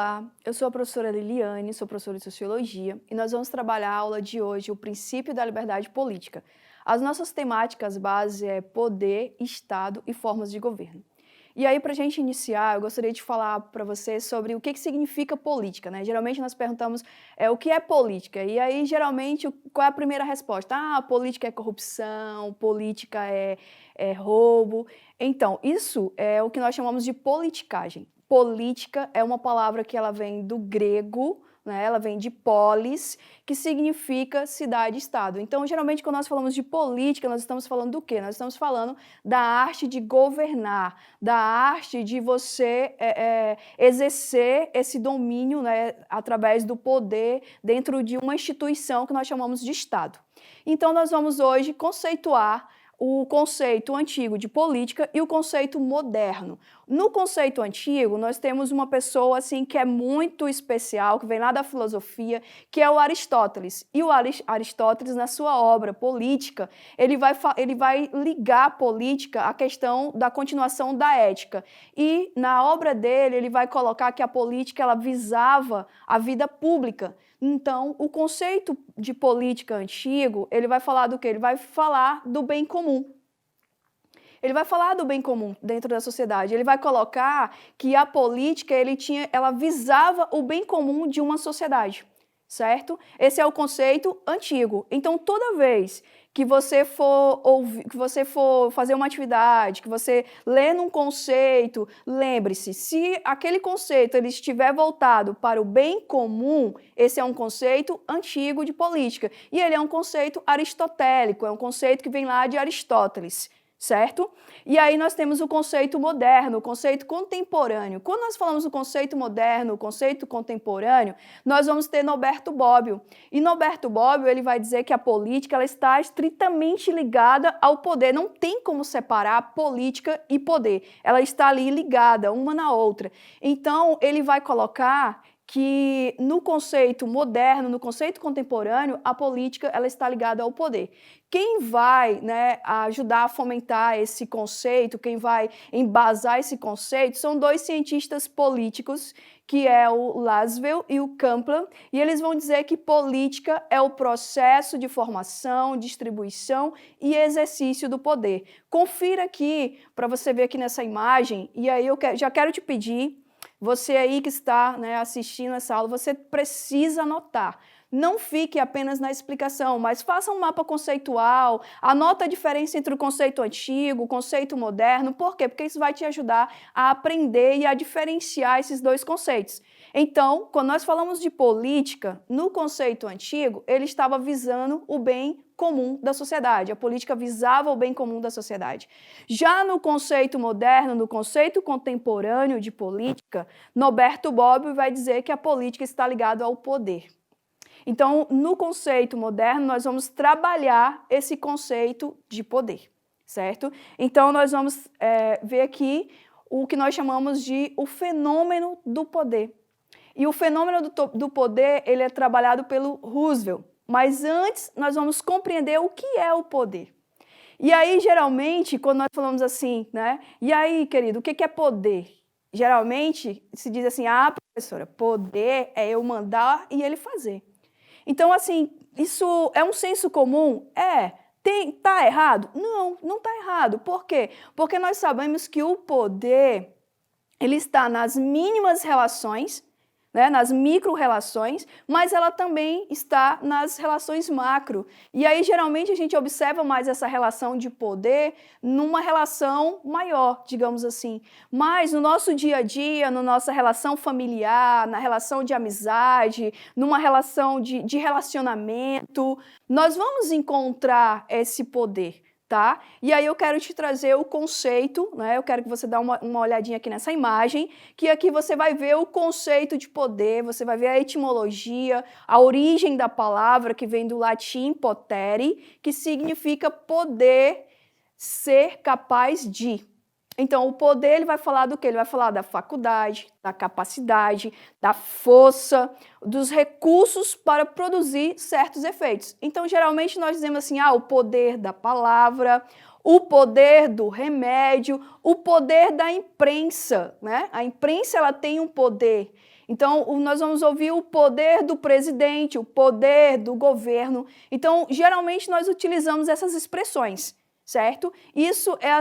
Olá, eu sou a professora Liliane, sou professora de Sociologia e nós vamos trabalhar a aula de hoje, o princípio da liberdade política. As nossas temáticas base é poder, Estado e formas de governo. E aí, para a gente iniciar, eu gostaria de falar para você sobre o que significa política, né? Geralmente nós perguntamos o que é política, e aí geralmente qual é a primeira resposta? Ah, política é corrupção, política é roubo. Então, isso é o que nós chamamos de politicagem. Política é uma palavra que ela vem do grego, né? Ela vem de polis, que significa cidade-estado. Então, geralmente, quando nós falamos de política, nós estamos falando do quê? Nós estamos falando da arte de governar, da arte de você exercer esse domínio, né, através do poder dentro de uma instituição que nós chamamos de Estado. Então, nós vamos hoje conceituar o conceito antigo de política e o conceito moderno. No conceito antigo, nós temos uma pessoa assim que é muito especial, que vem lá da filosofia, que é o Aristóteles. E o Aristóteles, na sua obra Política, ele vai ligar a política à questão da continuação da ética. E na obra dele, ele vai colocar que a política ela visava a vida pública. Então, o conceito de política antigo, ele vai falar do quê? Ele vai falar do bem comum. Ele vai falar do bem comum dentro da sociedade. Ele vai colocar que a política ela visava o bem comum de uma sociedade, certo? Esse é o conceito antigo. Então, toda vez que você for fazer uma atividade, que você lê num conceito, lembre-se, se aquele conceito ele estiver voltado para o bem comum, esse é um conceito antigo de política. E ele é um conceito aristotélico, é um conceito que vem lá de Aristóteles. Certo? E aí nós temos o conceito moderno, o conceito contemporâneo. Quando nós falamos do conceito moderno, o conceito contemporâneo, nós vamos ter Norberto Bobbio. E Norberto Bobbio, ele vai dizer que a política ela está estritamente ligada ao poder. Não tem como separar política e poder. Ela está ali ligada, uma na outra. Então, ele vai colocar que no conceito moderno, no conceito contemporâneo, a política ela está ligada ao poder. Quem vai, né, ajudar a fomentar esse conceito, quem vai embasar esse conceito, são dois cientistas políticos, que é o Lasswell e o Kaplan, e eles vão dizer que política é o processo de formação, distribuição e exercício do poder. Confira aqui, para você ver aqui nessa imagem, e aí já quero te pedir, você aí que está, né, assistindo essa aula, você precisa anotar. Não fique apenas na explicação, mas faça um mapa conceitual, anota a diferença entre o conceito antigo, o conceito moderno. Por quê? Porque isso vai te ajudar a aprender e a diferenciar esses dois conceitos. Então, quando nós falamos de política, no conceito antigo, ele estava visando o bem comum da sociedade. A política visava o bem comum da sociedade. Já no conceito moderno, no conceito contemporâneo de política, Norberto Bobbio vai dizer que a política está ligada ao poder. Então, no conceito moderno, nós vamos trabalhar esse conceito de poder, certo? Então, nós vamos ver aqui o que nós chamamos de o fenômeno do poder. E o fenômeno do poder, ele é trabalhado pelo Roosevelt. Mas antes, nós vamos compreender o que é o poder. E aí, geralmente, quando nós falamos assim, né? E aí, querido, o que é poder? Geralmente, se diz assim, ah, professora, poder é eu mandar e ele fazer. Então, assim, isso é um senso comum? Tá errado? Não, não tá errado. Por quê? Porque nós sabemos que o poder, ele está nas mínimas relações, né, nas micro-relações, mas ela também está nas relações macro. E aí, geralmente, a gente observa mais essa relação de poder numa relação maior, digamos assim. Mas no nosso dia a dia, na nossa relação familiar, na relação de amizade, numa relação de relacionamento, nós vamos encontrar esse poder. Tá? E aí eu quero te trazer o conceito, né? Eu quero que você dê uma olhadinha aqui nessa imagem, que aqui você vai ver o conceito de poder, você vai ver a etimologia, a origem da palavra, que vem do latim potere, que significa poder, ser capaz de. Então, o poder ele vai falar do quê? Ele vai falar da faculdade, da capacidade, da força, dos recursos para produzir certos efeitos. Então, geralmente nós dizemos assim, o poder da palavra, o poder do remédio, o poder da imprensa, né? A imprensa ela tem um poder. Então, nós vamos ouvir o poder do presidente, o poder do governo. Então, geralmente nós utilizamos essas expressões, certo?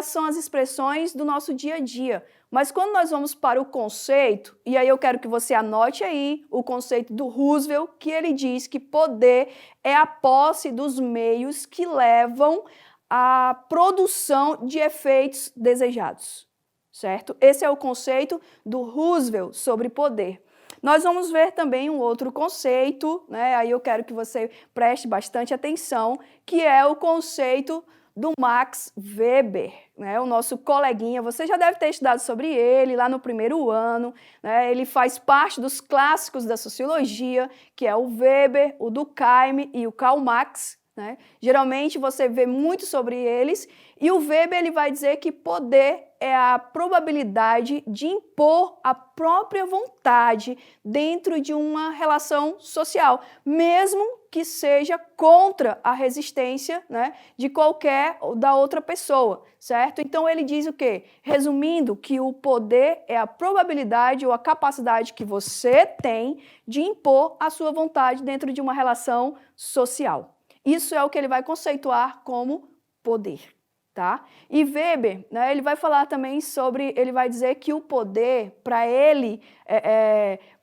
São as expressões do nosso dia a dia. Mas quando nós vamos para o conceito, e aí eu quero que você anote aí o conceito do Roosevelt, que ele diz que poder é a posse dos meios que levam à produção de efeitos desejados, certo? Esse é o conceito do Roosevelt sobre poder. Nós vamos ver também um outro conceito, né? Aí eu quero que você preste bastante atenção, que é o conceito do Max Weber, né, o nosso coleguinha. Você já deve ter estudado sobre ele lá no primeiro ano, né, ele faz parte dos clássicos da sociologia, que é o Weber, o Durkheim e o Karl Marx, né? Geralmente você vê muito sobre eles, e o Weber ele vai dizer que poder é a probabilidade de impor a própria vontade dentro de uma relação social, mesmo que seja contra a resistência, né, de qualquer da outra pessoa, certo? Então ele diz o quê? Resumindo, que o poder é a probabilidade ou a capacidade que você tem de impor a sua vontade dentro de uma relação social. Isso é o que ele vai conceituar como poder, tá? E Weber, né, ele vai falar também sobre, ele vai dizer que o poder, para ele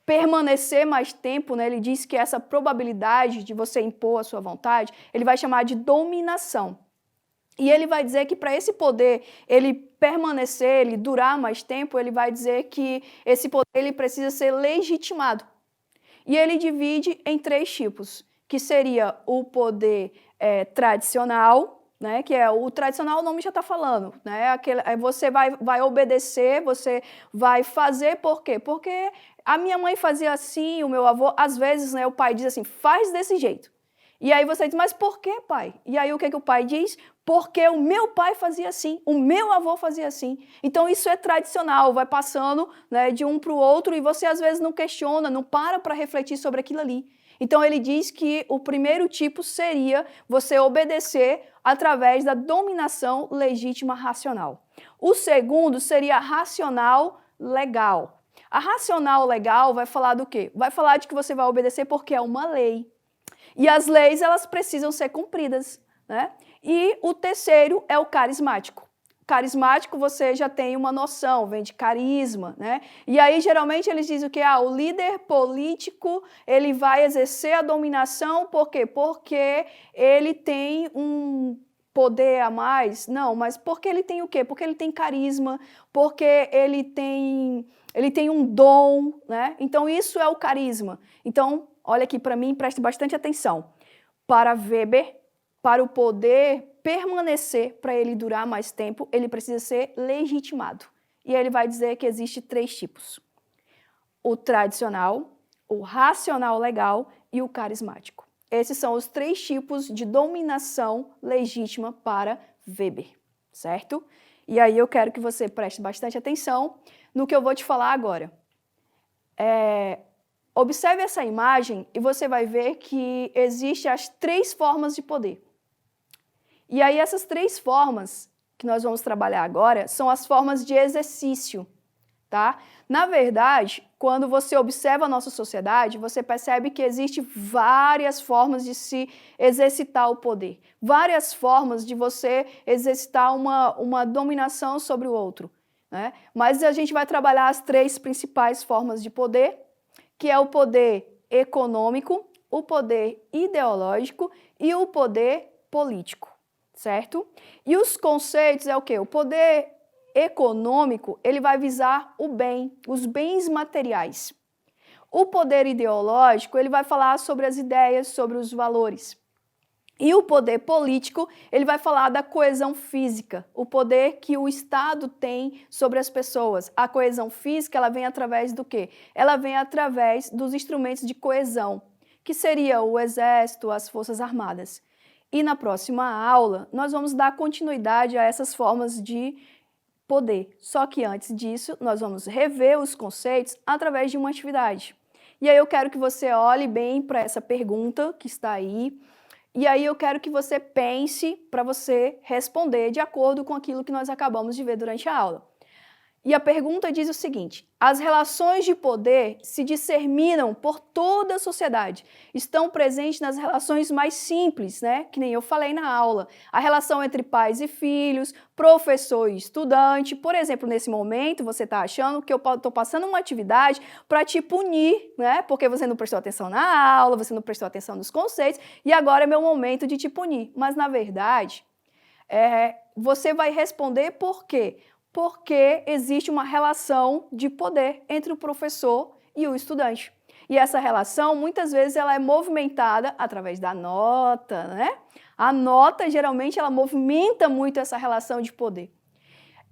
permanecer mais tempo, né, ele diz que essa probabilidade de você impor a sua vontade, ele vai chamar de dominação. E ele vai dizer que para esse poder ele permanecer, ele durar mais tempo, ele vai dizer que esse poder ele precisa ser legitimado. E ele divide em 3 tipos, que seria o poder tradicional, né, que é o tradicional, o nome já está falando, né, você vai obedecer, você vai fazer, por quê? Porque a minha mãe fazia assim, o meu avô, às vezes, né, o pai diz assim, faz desse jeito. E aí você diz, mas por que, pai? E aí o que o pai diz? Porque o meu pai fazia assim, o meu avô fazia assim. Então isso é tradicional, vai passando, né, de um para o outro e você às vezes não questiona, não para refletir sobre aquilo ali. Então ele diz que o primeiro tipo seria você obedecer através da dominação legítima racional. O segundo seria racional legal. A racional legal vai falar do quê? Vai falar de que você vai obedecer porque é uma lei. E as leis, elas precisam ser cumpridas, né? E o terceiro é o carismático. Carismático você já tem uma noção, vem de carisma, né? E aí geralmente eles dizem o que? O líder político, ele vai exercer a dominação, por quê? Porque ele tem um poder a mais? Não, mas porque ele tem o quê? Porque ele tem carisma, porque ele tem um dom, né? Então isso é o carisma. Então, olha aqui para mim, preste bastante atenção. Para Weber, para o poder permanecer, para ele durar mais tempo, ele precisa ser legitimado. E ele vai dizer que existe 3 tipos. O tradicional, o racional legal e o carismático. Esses são os 3 tipos de dominação legítima para Weber, certo? E aí eu quero que você preste bastante atenção no que eu vou te falar agora. Observe essa imagem e você vai ver que existem as 3 formas de poder. E aí essas 3 formas que nós vamos trabalhar agora são as formas de exercício, tá? Na verdade, quando você observa a nossa sociedade, você percebe que existem várias formas de se exercitar o poder, várias formas de você exercitar uma dominação sobre o outro, né? Mas a gente vai trabalhar as 3 principais formas de poder, que é o poder econômico, o poder ideológico e o poder político, certo? E os conceitos é o quê? O poder econômico, ele vai visar o bem, os bens materiais. O poder ideológico, ele vai falar sobre as ideias, sobre os valores. E o poder político, ele vai falar da coesão física, o poder que o Estado tem sobre as pessoas. A coesão física, ela vem através do quê? Ela vem através dos instrumentos de coesão, que seria o Exército, as Forças Armadas. E na próxima aula, nós vamos dar continuidade a essas formas de poder. Só que antes disso, nós vamos rever os conceitos através de uma atividade. E aí eu quero que você olhe bem para essa pergunta que está aí, e aí eu quero que você pense para você responder de acordo com aquilo que nós acabamos de ver durante a aula. E a pergunta diz o seguinte: as relações de poder se disseminam por toda a sociedade. Estão presentes nas relações mais simples, né? Que nem eu falei na aula. A relação entre pais e filhos, professor e estudante. Por exemplo, nesse momento, você está achando que eu estou passando uma atividade para te punir, né? Porque você não prestou atenção na aula, você não prestou atenção nos conceitos, e agora é meu momento de te punir. Mas, na verdade, você vai responder por quê? Porque existe uma relação de poder entre o professor e o estudante. E essa relação, muitas vezes, ela é movimentada através da nota, né? A nota, geralmente, ela movimenta muito essa relação de poder.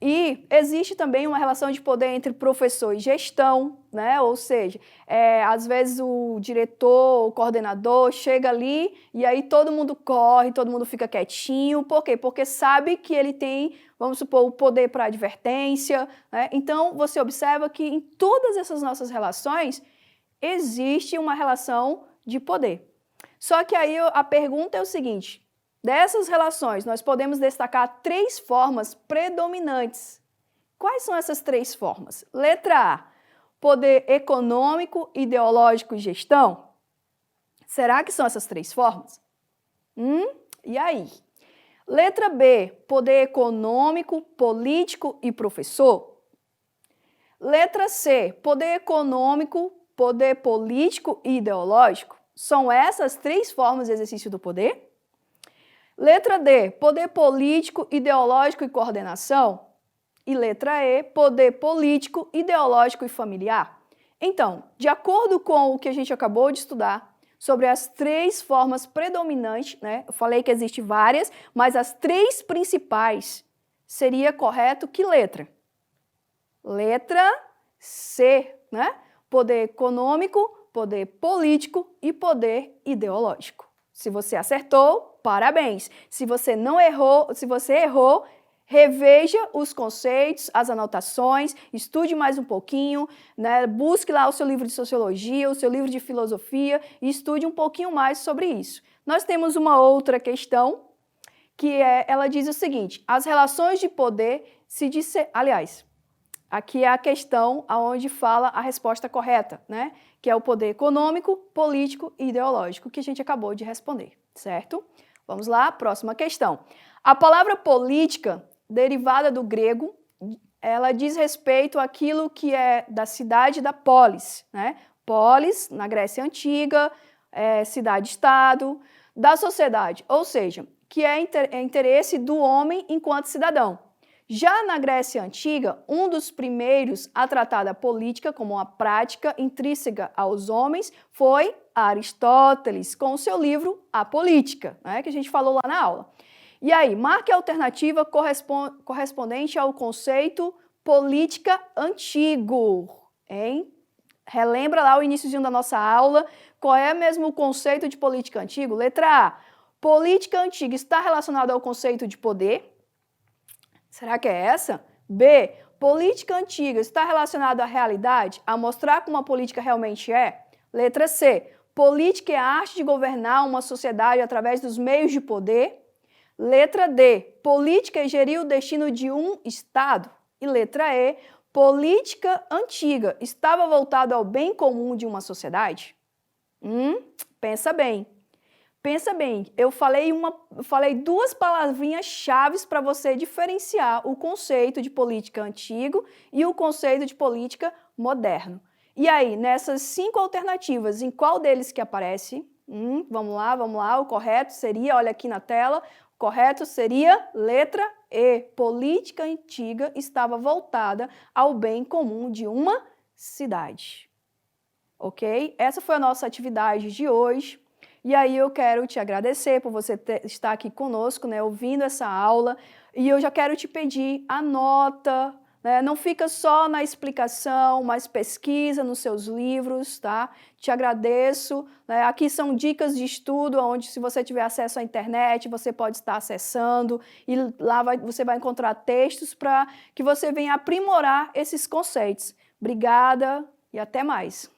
E existe também uma relação de poder entre professor e gestão, né? Ou seja, às vezes o diretor, o coordenador chega ali e aí todo mundo corre, todo mundo fica quietinho. Por quê? Porque sabe que ele tem, vamos supor, o poder para advertência, né? Então, você observa que em todas essas nossas relações existe uma relação de poder. Só que aí a pergunta é o seguinte: dessas relações, nós podemos destacar 3 formas predominantes. Quais são essas 3 formas? Letra A, poder econômico, ideológico e gestão. Será que são essas 3 formas? E aí? Letra B, poder econômico, político e professor. Letra C, poder econômico, poder político e ideológico. São essas 3 formas de exercício do poder? Letra D, poder político, ideológico e coordenação. E letra E, poder político, ideológico e familiar. Então, de acordo com o que a gente acabou de estudar, sobre as 3 formas predominantes, né? Eu falei que existem várias, mas as 3 principais, seria correto que letra? Letra C, né? Poder econômico, poder político e poder ideológico. Se você acertou, parabéns. Se você não errou, se você errou, reveja os conceitos, as anotações, estude mais um pouquinho, né? Busque lá o seu livro de sociologia, o seu livro de filosofia e estude um pouquinho mais sobre isso. Nós temos uma outra questão, ela diz o seguinte: as relações de poder se aliás, aqui é a questão onde fala a resposta correta, né? Que é o poder econômico, político e ideológico, que a gente acabou de responder, certo? Vamos lá, próxima questão. A palavra política, derivada do grego, ela diz respeito àquilo que é da cidade da polis, né? Polis, na Grécia Antiga, cidade-estado, da sociedade, ou seja, que é interesse do homem enquanto cidadão. Já na Grécia Antiga, um dos primeiros a tratar da política como uma prática intrínseca aos homens foi Aristóteles, com o seu livro A Política, né, que a gente falou lá na aula. E aí, marque a alternativa correspondente ao conceito política antigo, hein? Relembra lá o iniciozinho da nossa aula, qual é mesmo o conceito de política antigo? Letra A, política antiga está relacionada ao conceito de poder. Será que é essa? B, política antiga está relacionada à realidade, a mostrar como a política realmente é? Letra C, política é a arte de governar uma sociedade através dos meios de poder? Letra D, política é gerir o destino de um Estado? E letra E, política antiga estava voltada ao bem comum de uma sociedade? Pensa bem. Pensa bem, eu falei 2 palavrinhas chaves para você diferenciar o conceito de política antigo e o conceito de política moderno. E aí, nessas 5 alternativas, em qual deles que aparece? Vamos lá, o correto seria, olha aqui na tela, o correto seria letra E. Política antiga estava voltada ao bem comum de uma cidade. Ok? Essa foi a nossa atividade de hoje. E aí eu quero te agradecer por você estar aqui conosco, né, ouvindo essa aula. E eu já quero te pedir, anota, né, não fica só na explicação, mas pesquisa nos seus livros, tá? Te agradeço. Né? Aqui são dicas de estudo, onde se você tiver acesso à internet, você pode estar acessando e lá você vai encontrar textos para que você venha aprimorar esses conceitos. Obrigada e até mais.